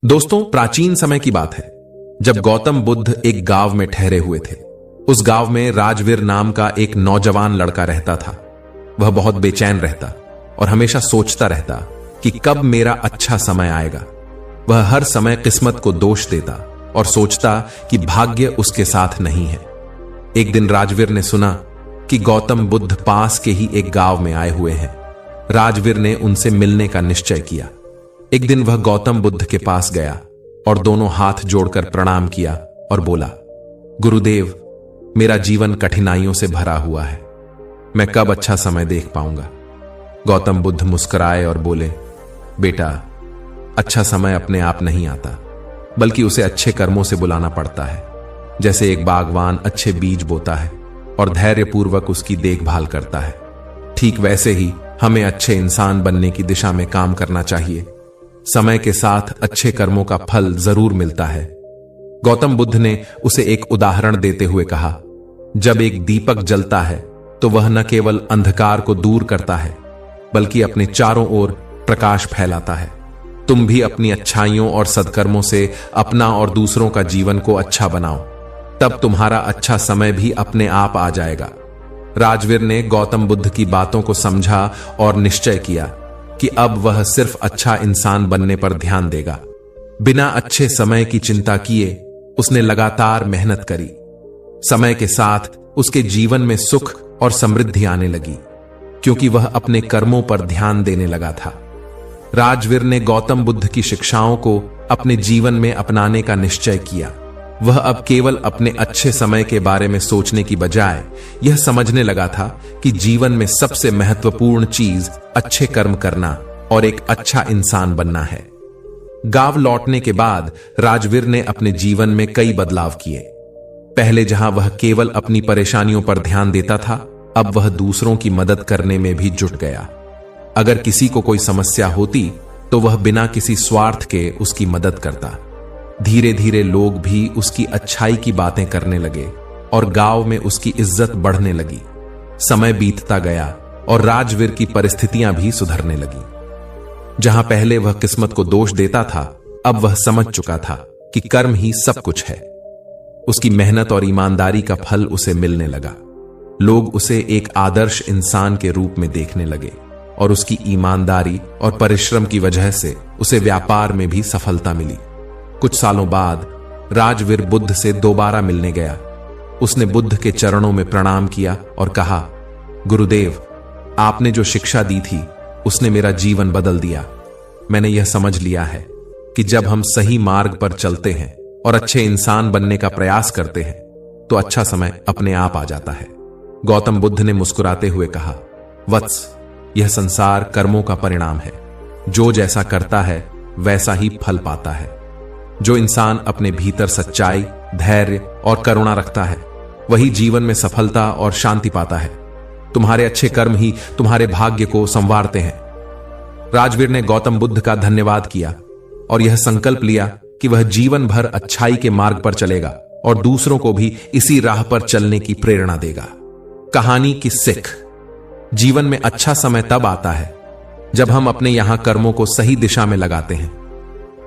दोस्तों, प्राचीन समय की बात है जब गौतम बुद्ध एक गांव में ठहरे हुए थे। उस गांव में राजवीर नाम का एक नौजवान लड़का रहता था। वह बहुत बेचैन रहता और हमेशा सोचता रहता कि कब मेरा अच्छा समय आएगा। वह हर समय किस्मत को दोष देता और सोचता कि भाग्य उसके साथ नहीं है। एक दिन राजवीर ने सुना कि गौतम बुद्ध पास के ही एक गांव में आए हुए हैं। राजवीर ने उनसे मिलने का निश्चय किया। एक दिन वह गौतम बुद्ध के पास गया और दोनों हाथ जोड़कर प्रणाम किया और बोला, गुरुदेव, मेरा जीवन कठिनाइयों से भरा हुआ है। मैं कब अच्छा समय देख पाऊंगा? गौतम बुद्ध मुस्कुराए और बोले, बेटा, अच्छा समय अपने आप नहीं आता, बल्कि उसे अच्छे कर्मों से बुलाना पड़ता है। जैसे एक बागवान अच्छे बीज बोता है और धैर्यपूर्वक उसकी देखभाल करता है, ठीक वैसे ही हमें अच्छे इंसान बनने की दिशा में काम करना चाहिए। समय के साथ अच्छे कर्मों का फल जरूर मिलता है। गौतम बुद्ध ने उसे एक उदाहरण देते हुए कहा, जब एक दीपक जलता है तो वह न केवल अंधकार को दूर करता है, बल्कि अपने चारों ओर प्रकाश फैलाता है। तुम भी अपनी अच्छाइयों और सद्कर्मों से अपना और दूसरों का जीवन को अच्छा बनाओ, तब तुम्हारा अच्छा समय भी अपने आप आ जाएगा। राजवीर ने गौतम बुद्ध की बातों को समझा और निश्चय किया कि अब वह सिर्फ अच्छा इंसान बनने पर ध्यान देगा। बिना अच्छे समय की चिंता किए उसने लगातार मेहनत करी। समय के साथ उसके जीवन में सुख और समृद्धि आने लगी, क्योंकि वह अपने कर्मों पर ध्यान देने लगा था। राजवीर ने गौतम बुद्ध की शिक्षाओं को अपने जीवन में अपनाने का निश्चय किया। वह अब केवल अपने अच्छे समय के बारे में सोचने की बजाय यह समझने लगा था कि जीवन में सबसे महत्वपूर्ण चीज अच्छे कर्म करना और एक अच्छा इंसान बनना है। गांव लौटने के बाद राजवीर ने अपने जीवन में कई बदलाव किए। पहले जहां वह केवल अपनी परेशानियों पर ध्यान देता था, अब वह दूसरों की मदद करने में भी जुट गया। अगर किसी को कोई समस्या होती तो वह बिना किसी स्वार्थ के उसकी मदद करता। धीरे धीरे लोग भी उसकी अच्छाई की बातें करने लगे और गांव में उसकी इज्जत बढ़ने लगी। समय बीतता गया और राजवीर की परिस्थितियां भी सुधरने लगी। जहां पहले वह किस्मत को दोष देता था, अब वह समझ चुका था कि कर्म ही सब कुछ है। उसकी मेहनत और ईमानदारी का फल उसे मिलने लगा। लोग उसे एक आदर्श इंसान के रूप में देखने लगे और उसकी ईमानदारी और परिश्रम की वजह से उसे व्यापार में भी सफलता मिली। कुछ सालों बाद राजवीर बुद्ध से दोबारा मिलने गया। उसने बुद्ध के चरणों में प्रणाम किया और कहा, गुरुदेव, आपने जो शिक्षा दी थी उसने मेरा जीवन बदल दिया। मैंने यह समझ लिया है कि जब हम सही मार्ग पर चलते हैं और अच्छे इंसान बनने का प्रयास करते हैं तो अच्छा समय अपने आप आ जाता है। गौतम बुद्ध ने मुस्कुराते हुए कहा, वत्स, यह संसार कर्मों का परिणाम है। जो जैसा करता है वैसा ही फल पाता है। जो इंसान अपने भीतर सच्चाई, धैर्य और करुणा रखता है, वही जीवन में सफलता और शांति पाता है। तुम्हारे अच्छे कर्म ही तुम्हारे भाग्य को संवारते हैं। राजवीर ने गौतम बुद्ध का धन्यवाद किया और यह संकल्प लिया कि वह जीवन भर अच्छाई के मार्ग पर चलेगा और दूसरों को भी इसी राह पर चलने की प्रेरणा देगा। कहानी की सीख: जीवन में अच्छा समय तब आता है जब हम अपने यहां कर्मों को सही दिशा में लगाते हैं।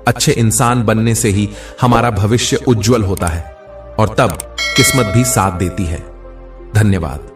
अच्छे इंसान बनने से ही हमारा भविष्य उज्जवल होता है और तब किस्मत भी साथ देती है। धन्यवाद।